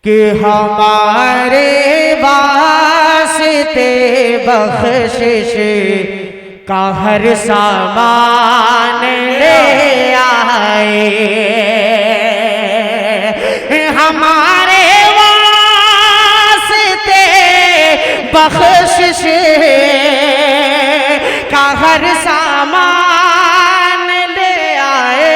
कि हमारे वास्ते बख्शिश का हर सामान ले आए, हमारे वास्ते बख्शिश का हर सामान ले आए।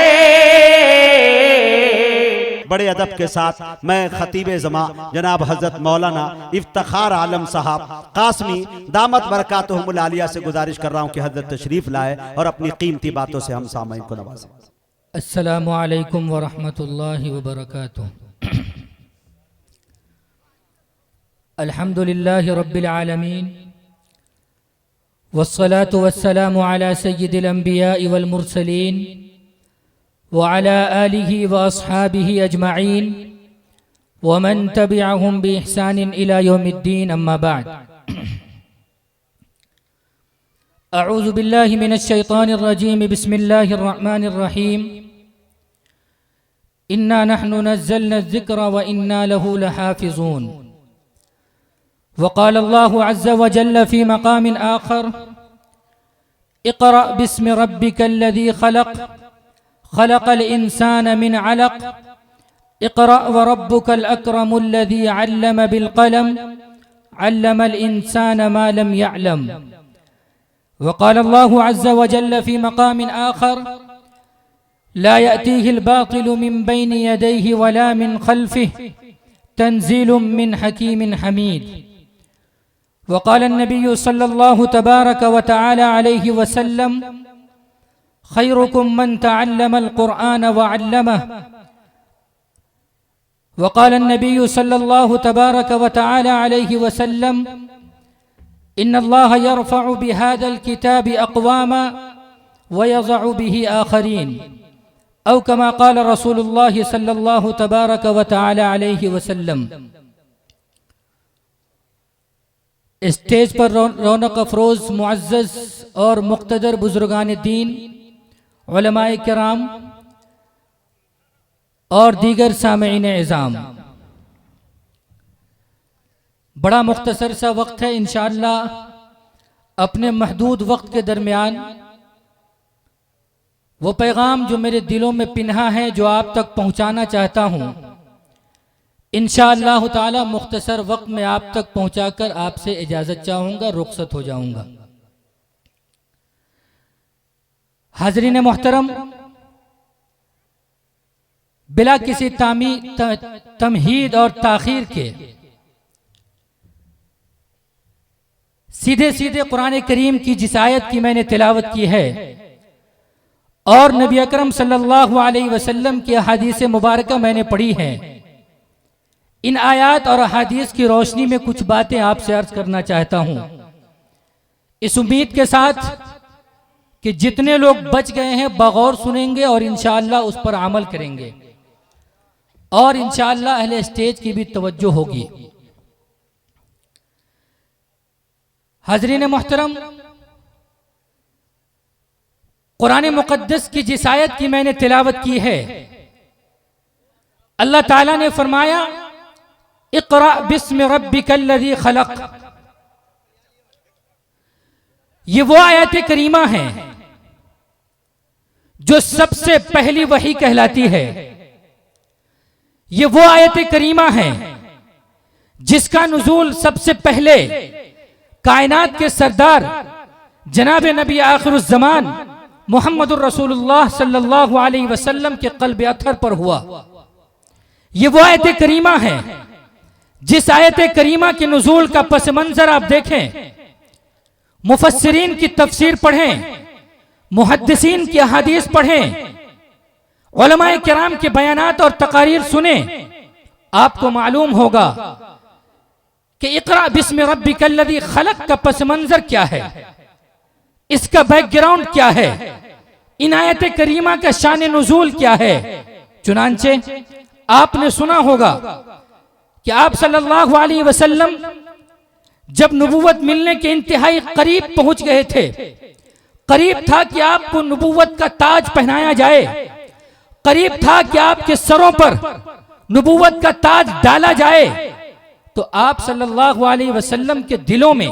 बड़े अदब के साथ मैं खतीब ज़मा जनाब हज़रत मौलाना इफ्तिखार आलम साहब कासमी दामत बरकातुहुमुल आलिया से गुजारिश कर रहा हूँ कि हज़रत तशरीफ़ लाए और अपनी कीमती बातों से हम सामईन को नवाजें। अस्सलामु अलैकुम व रहमतुल्लाहि व बरकातुहू। अल्हम्दुलिल्लाहि रब्बिल आलमीन वस्सलातु वस्सलामु अला सय्यिदिल अंबियाइ वल मुरसलीन व अला आलिहि व अस्हाबिहि अजमईन व मन तबिअहुम बि इहसानिन इला यौमिद्दीन, अम्मा बाद। अऊज़ु बिल्लाहि मिनश शैतानिर रजीम, बिस्मिल्लाहिर रहमानिर रहीम। इन्ना नहनु नज़्ज़लना ज़िक्र व इन्ना लहू लहाफ़िज़ून। वक़ाल अल्लाहु अज़्ज़ व जल्ल फ़ी मक़ामिन आख़र, इक़रा बिस्मि रब्बिकल्लज़ी ख़लक़, ख़लक़ल इंसान मिन अलक़, इक़रा व रब्बुकल अक्रमुल्लज़ी अल्लम बिल क़लम, अल्लमल इंसान मा लम यअलम। वक़ाल अल्लाहु अज़्ज़ व जल्ल फ़ी मक़ामिन आख़र, ला यअतीहिल बातिलु मिन बैनि यदैहि वला मिन ख़ल्फ़िहि, तंज़ीलुम मिन हकीमिन हमीद। वक़ाल अन्नबिय्यु सल्लल्लाहु तबारक व तआला अलैहि वसल्लम, खैरुकुम मन तअल्लमल क़ुरआन व अल्लमह। वक़ाल अन्नबिय्यु सल्लल्लाहु तबारक व तआला अलैहि वसल्लम, इन्नल्लाह यरफ़अु बिहाज़ल किताबि अक़वामा व यज़अु बिही आख़रीन, औ कमा क़ाल रसूलुल्लाह सल्लल्लाहु तबारक व तआला अलैहि वसल्लम। स्टेज पर रौनक अफरोज़ मुअज़्ज़ज़ और मुक़्तदर बुज़ुर्गान दीन, उलमाए किराम और दीगर सामईन इज़ाम, बड़ा मुख्तसर सा वक्त है। इंशाअल्लाह अपने महदूद वक्त के दरमियान वो पैगाम जो मेरे दिलों में पिन्हा है, जो आप तक पहुंचाना चाहता हूं, इंशाअल्लाह ताला मुख्तसर वक्त में आप तक पहुंचाकर आपसे इजाज़त चाहूँगा, रुखसत हो जाऊँगा। हाज़रीन मोहतरम, बिला किसी तमहीद और ताख़ीर के सीधे सीधे कुरान करीम की जिस आयत की मैंने तिलावत की है और नबी अकरम सल्लल्लाहु अलैहि वसल्लम की अहादीस मुबारका मैंने पढ़ी हैं, इन आयात और अहादीस की रोशनी में कुछ बातें आपसे अर्ज करना चाहता हूं, इस उम्मीद के साथ कि जितने लोग बच गए हैं बगौर सुनेंगे और इंशाअल्लाह उस पर अमल करेंगे और इंशाअल्लाह अहले स्टेज की भी तवज्जो होगी। हाज़रीन मोहतरम, कुरान मुक़द्दस की जिस आयत की मैंने तिलावत की है, अल्लाह ताला ने फरमाया, इक़रा बिस्मि रब्बिकल्लज़ी ख़लक़। ये वो आयत करीमा है जो सबसे पहली वही कहलाती है। ये वो आयत करीमा है जिसका नुज़ूल सबसे पहले कायनात के सरदार जनाब नबी आखिरुज़ ज़मान मुहम्मदुर रसूलुल्लाह सल्लल्लाहु अलैहि वसल्लम के क़ल्ब अतहर पर हुआ। ये वो आयत करीमा है जिस आयत करीमा के नुज़ूल का पस मंज़र आप देखें, मुफस्सिरीन की तफसीर पढ़ें, मुहद्दिसीन की अहादीस पढ़ें, उलमाए किराम के बयानात और तकारीर सुने, आपको मालूम होगा कि इक़रा बिस्मि रब्बिकल्लज़ी ख़लक़ का पस मंज़र क्या है, इसका बैकग्राउंड क्या है, इन आयत करीमा का शान नुज़ूल क्या है। चुनांचे आपने सुना होगा कि आप सल्लल्लाहु अलैहि वसल्लम जब नबूवत मिलने के इंतहाई करीब पहुंच गए थे, करीब था कि आपको नबूवत का ताज पहनाया जाए, करीब था कि आपके सरों पर नबूवत का ताज डाला जाए तो आप सल्लल्लाहु अलैहि वसल्लम के दिलों में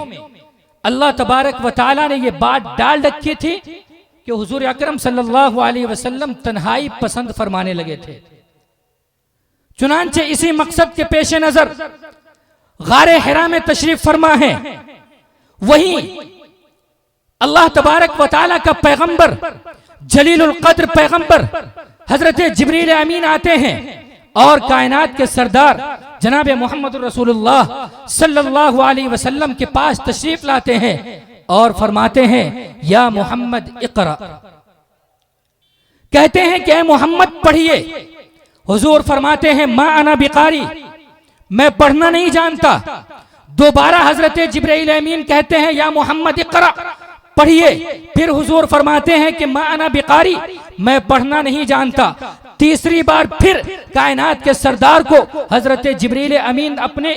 अल्लाह तबारक व तआला ने ये बात डाल रखी थी कि हुजूर अकरम सल्लल्लाहु अलैहि वसल्लम तन्हाई पसंद फरमाने लगे थे। चुनांचे इसी मकसद के पेश नजर गारे हिरा में तशरीफ फरमा है। वहीं अल्लाह तबारक व तआला का पैगंबर जलीलुल कद्र पैगंबर हजरत जिब्रील अमीन आते हैं और कायनात के सरदार जनाब मोहम्मद रसूलुल्लाह सल्लल्लाहु अलैहि वसल्लम के पास तशरीफ लाते हैं और फरमाते हैं या मोहम्मद इक़रा, कहते हैं कि मोहम्मद पढ़िए। हुजूर फरमाते हैं मा अना बिकारी, मैं पढ़ना नहीं जानता। दोबारा हजरत जिब्रील अमीन कहते हैं या मोहम्मद इक़रा, पढ़िए। फिर हुजूर फरमाते हैं कि मा अना बिकारी, मैं पढ़ना नहीं जानता। तीसरी बार फिर कायनात के सरदार को हजरत जिब्रील अमीन अपने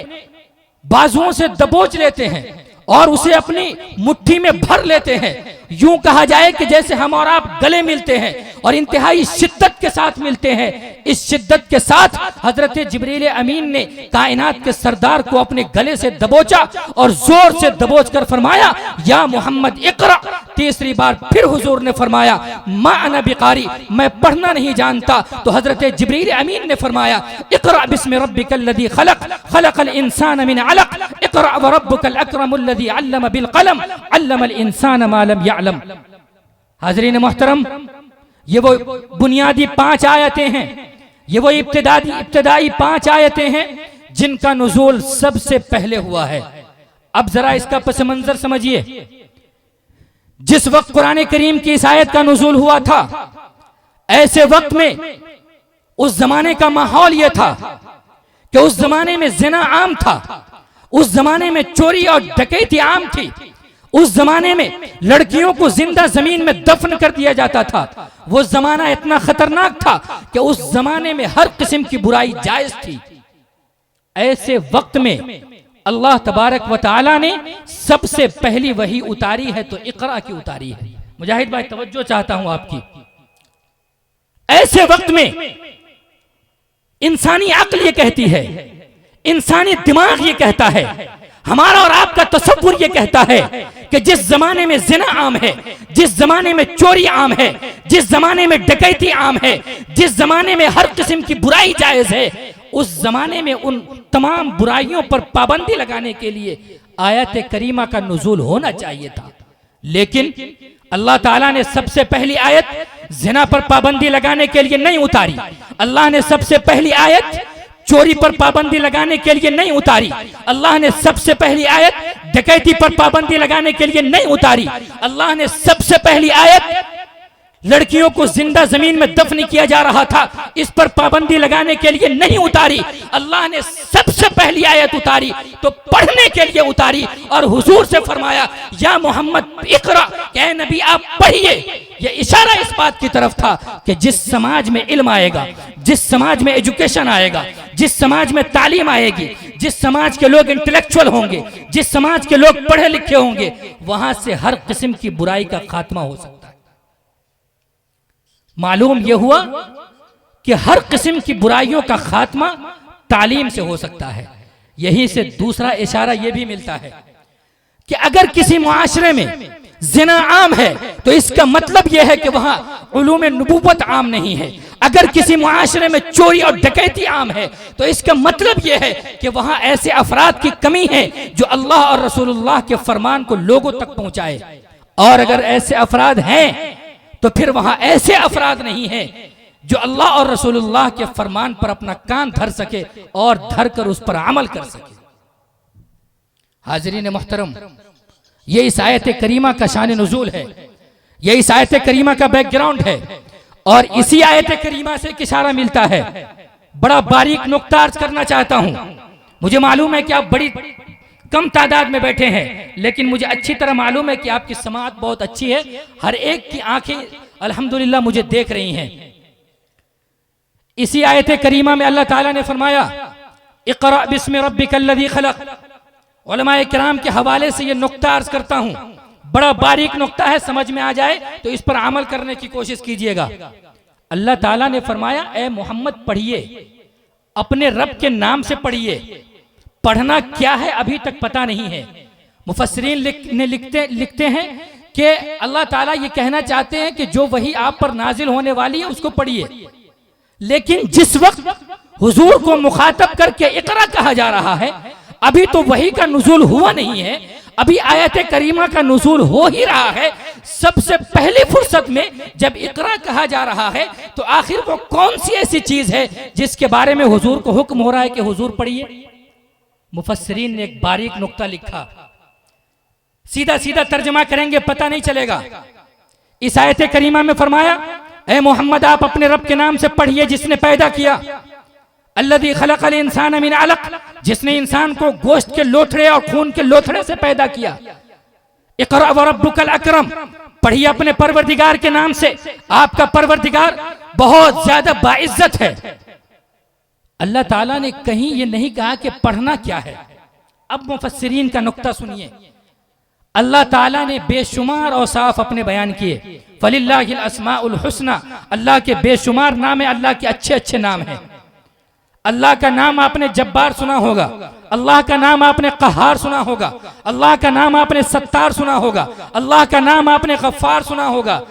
बाजुओं से दबोच लेते हैं और उसे अपनी मुट्ठी में भर लेते हैं। यूं कहा जाए कि जैसे हम और आप गले मिलते हैं और इंतहाई शिद्दत के साथ मिलते हैं। इस शिद्दत के साथ हजरत जिब्रील अमीन ने कायनात के सरदार को अपने गले से दबोचा और जोर से दबोच कर फरमाया या मोहम्मद इक़रा। तीसरी बार फिर हुजूर ने फरमाया मा अना बिकारी, मैं पढ़ना नहीं जानता। तो हजरत जिब्रील अमीन ने फरमाया इक़रा बिस्मि रब्बिकल लज़ी खलक़, खलक़ल इंसान मिन अलक़, इक़रा व रब्बुकल अकरमुल लज़ी अल्लम बिल कलम, अल्लमल इंसान मा लम यअलम। हाज़रीन मोहतरम, ये वो बुनियादी 5 आयतें हैं, ये वो इब्तिदाई 5 आयतें हैं जिनका नुज़ूल सबसे पहले हुआ है। अब जरा इसका पस मंजर समझिए। जिस वक्त कुरान करीम की इस आयत का नुज़ूल हुआ था, ऐसे वक्त में उस जमाने का माहौल यह था कि उस जमाने में जिना आम था, उस जमाने में चोरी और डकैती आम थी, उस जमाने में लड़कियों को जिंदा जमीन में दफन कर दिया जाता था। वो जमाना इतना खतरनाक था कि उस जमाने में हर किस्म की बुराई जायज थी। ऐसे वक्त में अल्लाह तबारक व तआला ने सबसे पहली वही उतारी है तो इक़रा की उतारी है। मुजाहिद भाई तवज्जो चाहता हूं आपकी। ऐसे वक्त में इंसानी अक्ल ये कहती है, इंसानी दिमाग ये कहता है, हमारा और आपका तसव्वुर ये कहता है कि जिस जमाने में जिना आम है, जिस जमाने में चोरी आम है, जिस जमाने में डकैती आम है, जिस जमाने में हर किस्म की बुराई जायज है, उस जमाने में उन तमाम बुराइयों पर पाबंदी लगाने के लिए आयत करीमा का नुज़ूल होना चाहिए था। लेकिन अल्लाह ताला ने सबसे पहली आयत जिना पर पाबंदी लगाने के लिए नहीं उतारी। अल्लाह ने सबसे पहली आयत चोरी पर पाबंदी लगाने के लिए नहीं उतारी। अल्लाह ने सबसे पहली आयत डकैती पर पाबंदी लगाने के लिए नहीं उतारी। अल्लाह ने सबसे पहली आयत लड़कियों को जिंदा जमीन में दफन किया जा रहा था, इस पर पाबंदी लगाने के लिए नहीं उतारी। अल्लाह ने सबसे पहली आयत उतारी तो पढ़ने के लिए उतारी और हुजूर से फरमाया या मोहम्मद इक़रा, क्या नबी आप पढ़िए। यह इशारा इस बात की तरफ था कि जिस समाज में इल्म आएगा, जिस समाज में एजुकेशन आएगा, जिस समाज में तालीम आएगी, जिस समाज के लोग इंटेलेक्चुअल होंगे, जिस समाज के लोग पढ़े लिखे होंगे, वहां से हर किस्म की बुराई का खात्मा हो सकता है। मालूम यह हुआ कि हर किस्म की बुराइयों का खात्मा तालीम से हो सकता है। यहीं से दूसरा इशारा यह भी मिलता है कि अगर किसी मुआशरे में जिना आम है तो इसका मतलब यह है कि वहां उलूम नबूवत आम नहीं है। अगर किसी मुआशरे में चोरी और डकैती आम है तो इसका मतलब यह है कि वहां ऐसे अफराद की कमी है जो अल्लाह और रसूलुल्लाह के फरमान को लोगों तक पहुंचाए। और अगर ऐसे अफराद हैं तो फिर वहां ऐसे अफराद नहीं हैं जो अल्लाह और रसूलुल्लाह के फरमान पर अपना कान धर सके और धर कर उस पर अमल कर सके। हाज़रीन मोहतरम, ये इस आयत करीमा का शान नुज़ूल है, ये इस आयत करीमा का बैकग्राउंड है और इसी आयत करीमा से एक इशारा मिलता है। बड़ा बारीक नुक्ता अर्ज करना चाहता हूं। मुझे मालूम है कि आप बड़ी कम तादाद में बैठे हैं, लेकिन मुझे अच्छी तरह मालूम है कि आपकी समाअत बहुत अच्छी है। हर एक की आंखें अल्हम्दुलिल्लाह मुझे देख रही हैं। इसी आयत करीमा में अल्लाह ताला ने फरमाया इक़रा बिस्मि रब्बिकल लज़ी खलक़। उलमाए किराम के हवाले से यह नुक्ता अर्ज करता हूं, बड़ा बारीक नुक्ता है, समझ में आ जाए तो इस पर अमल करने की कोशिश कीजिएगा। अल्लाह ताला ने फरमाया ए मोहम्मद पढ़िए, अपने रब के नाम से पढ़िए। पढ़ना क्या है अभी तक पता नहीं है। मुफस्सिरीन लिखते हैं कि अल्लाह ताला ये कहना चाहते हैं कि जो वही आप पर नाजिल होने वाली है उसको पढ़िए। लेकिन जिस वक्त हुजूर को मुखातब करके इकरा कहा जा रहा है, अभी तो वही का नुज़ूल हुआ नहीं है, अभी आयत करीमा का नुज़ूल हो ही रहा है। सबसे पहली फुर्सत में जब इकरा कहा जा रहा है तो आखिर वो कौन सी ऐसी चीज है जिसके बारे में हुजूर को हुक्म हो रहा है कि हुजूर पढ़िए। मुफस्सिरीन ने एक बारीक नुक्ता लिखा, सीधा सीधा तर्जमा करेंगे पता नहीं चलेगा। इस आयत करीमा में फरमाया, ए मोहम्मद आप अपने रब के नाम से पढ़िए जिसने पैदा किया, अल्लज़ी खलक़ल इंसान मिन अलक़, जिसने इंसान को गोश्त के लोथड़े और खून के लोथड़े से पैदा किया। इक़रा व रब्बुकल अकरम, पढ़िए अपने परवरदिगार के नाम से, आपका परवरदिगार बहुत ज्यादा बाइज्जत है। अल्लाह ताला ने कहीं ये नहीं कहा कि पढ़ना क्या है। अब मुफस्सिरीन का नुक्ता सुनिए। अल्लाह ताला ने बेशुमार औसाफ अपने बयान किए। फलिल्लाहिल अस्माउल हुस्ना, अल्लाह के बेशुमार नाम है, अल्लाह के अच्छे अच्छे नाम हैं। अल्लाह का नाम आपने जब्बार सुना होगा, अल्लाह का नाम आपने कहार सुना होगा, अल्लाह का नाम आपने सत्तार सुना होगा, अल्लाह का नाम आपने गफ्फार सुना होगा।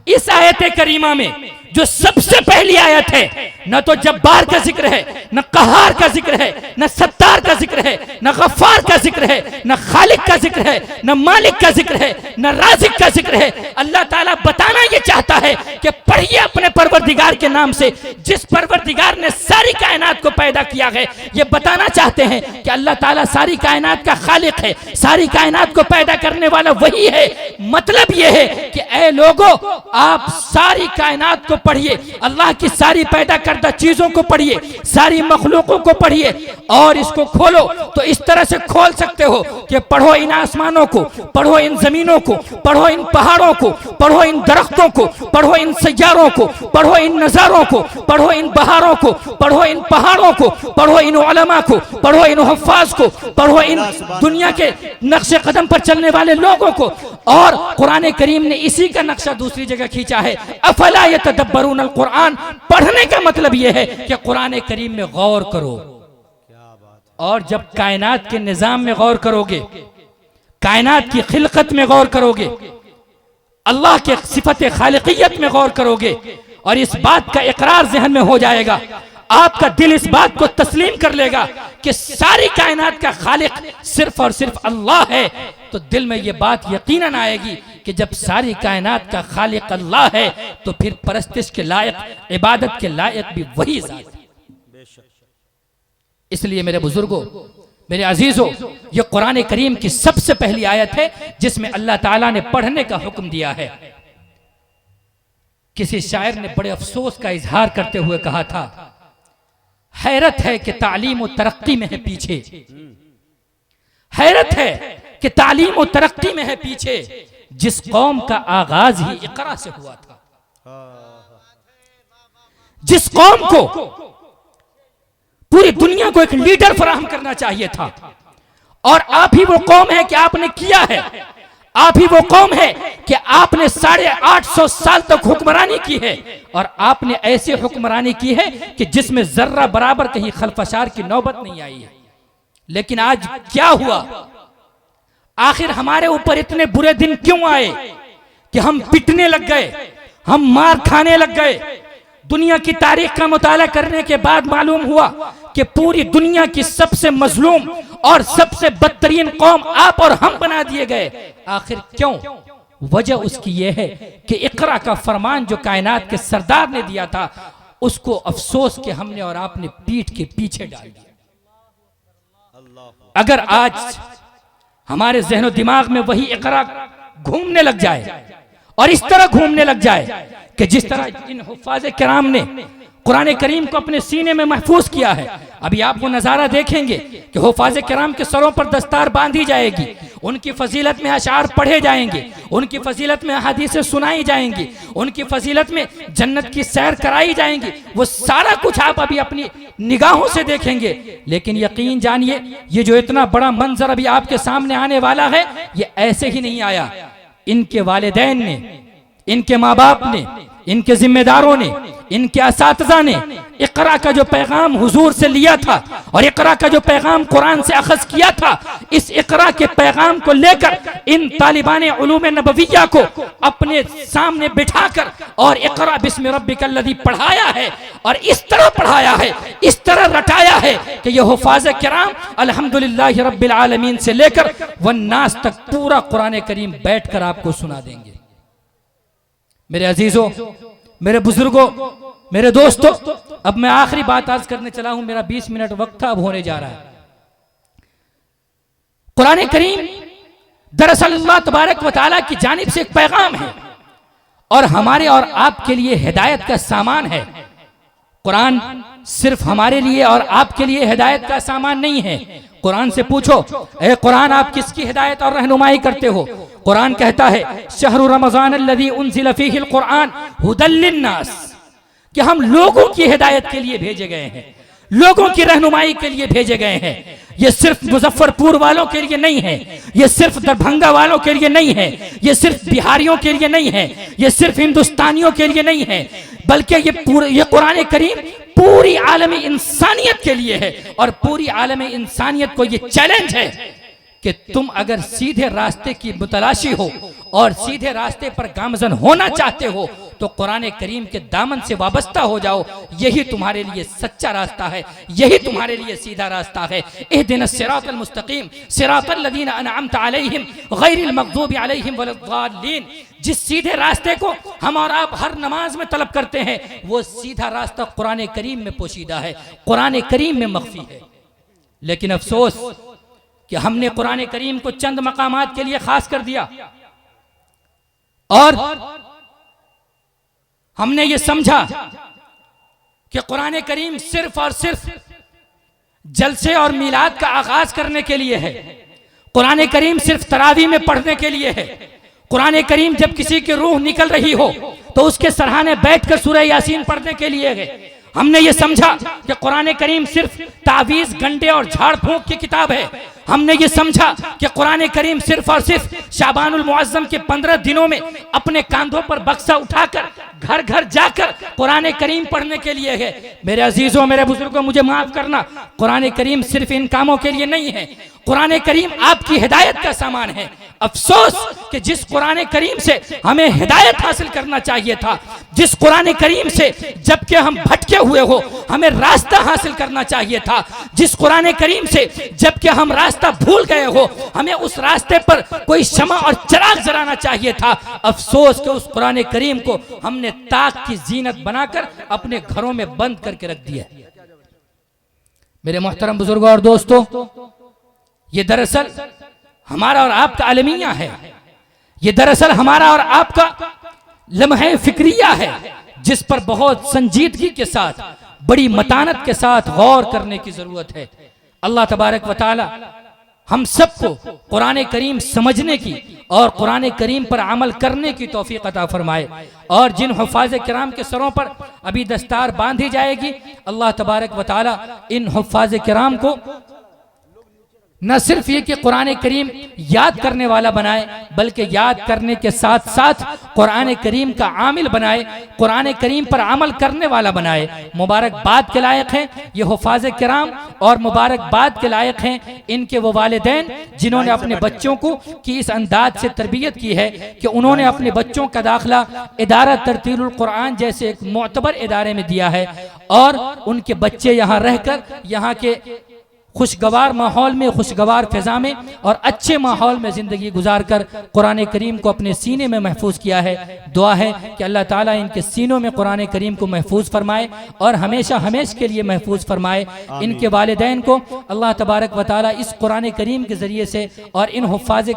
इस आयत करीमा में जो सबसे पहली आयत है, न तो जब्बार का जिक्र है, न कहार का जिक्र है, न सत्तार का जिक्र है, न गफ्फार का जिक्र है, न खालिक का जिक्र है, न मालिक का जिक्र है, न राज़िक का जिक्र है। अल्लाह ताला बताना ये चाहता है कि पढ़िए अपने परवरदिगार के नाम से, जिस परवरदिगार ने सारी कायनात को पैदा किया है। ये बताना चाहते हैं कि अल्लाह ताला सारी कायनात का खालिक है, सारी कायनात को पैदा करने वाला वही है। मतलब ये है कि ऐ लोगों, आप सारी कायनात को पढ़िए, अल्लाह की सारी पैदा करदा चीजों को पढ़िए, सारी मखलूकों को पढ़िए, और इसको खोलो तो इस तरह से खोल सकते हो कि पढ़ो इन आसमानों को, पढ़ो इन जमीनों को, पढ़ो इन पहाड़ों को, पढ़ो इन दरख्तों को, पढ़ो इन सैयारों को, पढ़ो इन नजारों को, पढ़ो इन बहारों को, पढ़ो इन पहाड़ों को, पढ़ो इन उलमा को, पढ़ो इन हुफ्फाज को, पढ़ो इन दुनिया के नक्शे कदम पर चलने वाले लोगों को। और कुरान करीम ने इसी का नक्शा दूसरी जगह खींचा है, अफला यतदब्बरून अल कुरान। पढ़ने का मतलब यह है कि कुरान करीम में गौर करो, और जब कायनात के निजाम में गौर करोगे, कायनात की खिलकत में गौर करोगे, अल्लाह के सिफत खालिकियत में गौर करोगे, और इस बात का इकरार ज़हन में हो जाएगा, आपका दिल इस बात को तस्लीम कर लेगा कि सारी कायनात का खालिक सिर्फ और सिर्फ अल्लाह है, तो दिल में ये बात यकीनन आएगी कि जब सारी कायनात का खालिक अल्लाह है तो फिर परस्तिश के लायक, इबादत के लायक भी वही ज़ात है। इसलिए मेरे बुजुर्गों, मेरे अजीजों, ये कुरान करीम की सबसे पहली आयत है जिसमें अल्लाह ताला ने पढ़ने का हुक्म दिया है। किसी शायर ने बड़े अफसोस का इजहार करते हुए कहा था, हैरत है कि तालीम और तरक्की में है पीछे, हैरत है कि तालीम और तरक्की में है पीछे, जिस कौम का आगाज ही इकरा से हुआ था, जिस कौम को पूरी दुनिया को एक लीडर फराहम करना चाहिए था, और आप ही वो कौम है कि आपने किया है, आप ही वो कौम है कि आपने 850 साल तक हुक्मरानी की है, और आपने ऐसी हुक्मरानी की है कि जिसमें जर्रा बराबर कहीं खलफशार की नौबत नहीं आई है। लेकिन आज क्या हुआ? आखिर हमारे ऊपर इतने बुरे दिन क्यों आए कि हम पिटने लग गए, हम मार खाने लग गए? दुनिया की तारीख का मुताला करने के बाद मालूम हुआ कि पूरी दुनिया की सबसे मजलूम और सबसे बदतरीन कौम आप और हम बना दिए गए। आखिर क्यों? वजह उसकी यह है कि इकरा का फरमान जो कायनात के सरदार ने दिया था, उसको अफसोस के हमने और आपने पीठ के पीछे डाल दिया। अगर आज हमारे ज़हन और दिमाग में वही इकरा घूमने लग जाए, और इस तरह घूमने लग जाए कि जिस तरह इन हुफ्फाज़ किराम ने कुरान करीम को अपने सीने में महफूज किया है। अभी आप वो नज़ारा देखेंगे कि हुफ्फाज़ किराम के सरों पर दस्तार बांधी जाएगी, उनकी फजीलत में अशार पढ़े जाएंगे, उनकी फजीलत में हदीसें सुनाई जाएंगी, उनकी फजीलत में जन्नत की सैर कराई जाएंगी। वो सारा कुछ आप अभी अपनी निगाहों से देखेंगे। लेकिन यकीन जानिए, ये जो इतना बड़ा मंजर अभी आपके सामने आने वाला है, ये ऐसे ही नहीं आया। इनके वालिदैन ने, इनके माँ बाप ने, इनके जिम्मेदारों ने, इनके असातिज़ा ने इकरा का जो पैगाम हुजूर से लिया था और इकरा का जो पैगाम कुरान से अखज़ किया था, इस इकरा के पैगाम को लेकर इन तालिबान उलूम नबविया को अपने सामने बिठाकर और इकरा बिस्मि रब्बिकल लज़ी पढ़ाया है और इस तरह पढ़ाया है, इस तरह रटाया है कि ये हुफ़ाज़ किराम अल्हम्दुलिल्लाह रब्बिल आलमीन से लेकर वन्नास तक पूरा कुरान करीम बैठकर आपको सुना देंगे। मेरे अजीजों, मेरे बुजुर्गों, मेरे दोस्तों, अब मैं आखिरी बात आज करने चला हूं। मेरा 20 मिनट वक्त था, अब होने जा रहा है। कुरान करीम दरअसल अल्लाह तबारक व तआला की जानिब से एक पैगाम है और हमारे और आपके लिए हिदायत का सामान है। कुरान सिर्फ हमारे लिए और आपके लिए हिदायत का सामान नहीं है। कुरान से पूछो, ए कुरान, आप किसकी हिदायत और रहनुमाई करते हो? कुरान कहता है शहरु रमज़ान अल्लज़ी उन्ज़िल फ़ीहिल कुरान हुदल लिन्नास, कि हम लोगों की हिदायत के लिए भेजे गए हैं, लोगों की रहनुमाई के लिए भेजे गए हैं। ये सिर्फ मुजफ्फरपुर वालों के लिए नहीं है, ये सिर्फ दरभंगा वालों के लिए नहीं है, ये सिर्फ बिहारियों के लिए नहीं है, ये सिर्फ हिंदुस्तानियों के लिए नहीं है, बल्कि ये कुरान करीम पूरी आलमी इंसानियत के लिए है। और पूरी आलमी इंसानियत को ये चैलेंज है कि तुम अगर सीधे रास्ते की मुतलाशी हो और सीधे रास्ते पर गामजन होना चाहते हो तो कुरान करीम के दामन से वाबस्ता हो जाओ। यही तुम्हारे लिए सच्चा रास्ता है, यही तुम्हारे लिए सीधा रास्ता है। इहदिनस सिरातल मुस्तकीम सिरातल लज़ीना अनअमत अलैहिम गैरिल मग़ज़ूबि अलैहिम वलद्दाल्लीन। जिस सीधे रास्ते को हम और आप हर नमाज में तलब करते हैं, वो सीधा रास्ता कुरान करीम में पोशीदा है, कुरान करीम में मख्फी है। लेकिन अफसोस कि हमने कुरान करीम को चंद मकामात के लिए खास कर दिया और हमने ये समझा कि कुरान करीम सिर्फ और सिर्फ जलसे और मिलाद का आगाज करने के लिए है, कुरान करीम सिर्फ तरावी में पढ़ने के लिए है, कुरान करीम जब किसी की रूह निकल रही हो तो उसके सरहाने बैठकर सूरह यासीन पढ़ने के लिए है। हमने ये समझा कि कुरान करीम सिर्फ तावीज़, गंडे और झाड़ फूंक की किताब है। हमने ये समझा कि कुरान करीम सिर्फ और सिर्फ शाबानुल मुअज्जम के 15 दिनों में अपने कांधों पर बक्सा उठाकर घर घर जाकर कुरान करीम पढ़ने के लिए है। मेरे अजीजों, मेरे बुजुर्गों, मुझे माफ करना, कुरान करीम सिर्फ इन कामों के लिए नहीं है। कुरान करीम आपकी हिदायत का सामान है। अफसोस कि जिस कुरान करीम से हमें हिदायत हासिल करना चाहिए था, जिस कुरान करीम से जबकि हम भटके हुए हो हमें रास्ता हासिल करना चाहिए था, जिस कुरान करीम से जबकि हम रास्ता भूल गए हो हमें उस रास्ते पर कोई शमा और चिराग जलाना चाहिए था। अफसोस कि उस कुरान करीम को हमने ताक की जीनत बनाकर अपने घरों में बंद करके रख दिया। मेरे मोहतरम बुजुर्गों और दोस्तों, ये दरअसल हमारा और आपका अलमिया है, ये दरअसल हमारा और आपका लम्हे फिक्रिया है, जिस पर बहुत संजीदगी के साथ, बड़ी मतानत के साथ गौर करने की जरूरत है। अल्लाह तबारक व तआला हम सबको कुरान करीम समझने की और कुरान करीम पर अमल करने की तौफीक अता फरमाए। और जिन हुफ़ाज़ किराम के सरों पर अभी दस्तार बांधी जाएगी, अल्लाह तबारक व तआला इन हुफ़ाज़ किराम को न सिर्फ ये कि कुरान करीम याद करने वाला बनाए, बल्कि याद करने के साथ साथ कुरान करीम का आमिल बनाए, कुरान करीम पर अमल करने वाला बनाए। मुबारकबाद के लायक हैं ये हुफ़ाज़ किराम और मुबारकबाद के लायक हैं इनके वो वालिदैन जिन्होंने अपने बच्चों को की इस अंदाज से तरबियत की है कि उन्होंने अपने बच्चों का दाखिला इदारा तरतीलुल कुरान जैसे एक मोतबर इदारे में दिया है और उनके बच्चे यहाँ रहकर यहाँ के खुशगवार माहौल में, खुशगवार फिजा में और अच्छे माहौल में ज़िंदगी गुजार कर कुरान करीम को अपने सीने में महफूज किया है। दुआ है कि अल्लाह ताला इनके सीनों में कुरान करीम को महफूज फरमाए और हमेशा हमेशा के लिए महफूज फरमाए। इनके वालिदैन को अल्लाह तबारक व तआला इस कुरान करीम के ज़रिए से और इन हुफ़ाज़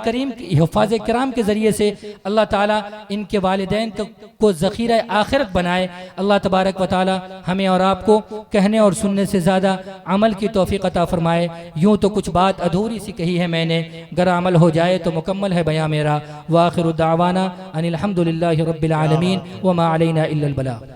किराम के ज़रिए से अल्लाह ताला इनके वालिदैन को ज़ख़ीरा आखिरत बनाए। अल्लाह तबारक व तआला हमें और आपको कहने और सुनने से ज़्यादा अमल की तौफ़ीक़ अता फरमाए। यूं तो कुछ बात अधूरी सी कही है मैंने, अगर अमल हो जाए तो मुकम्मल है बयां मेरा। व आखिरु दावाना अनिल हम्दुलिल्लाहि रब्बिल आलमीन व मा अलैना इल्लल बलाग।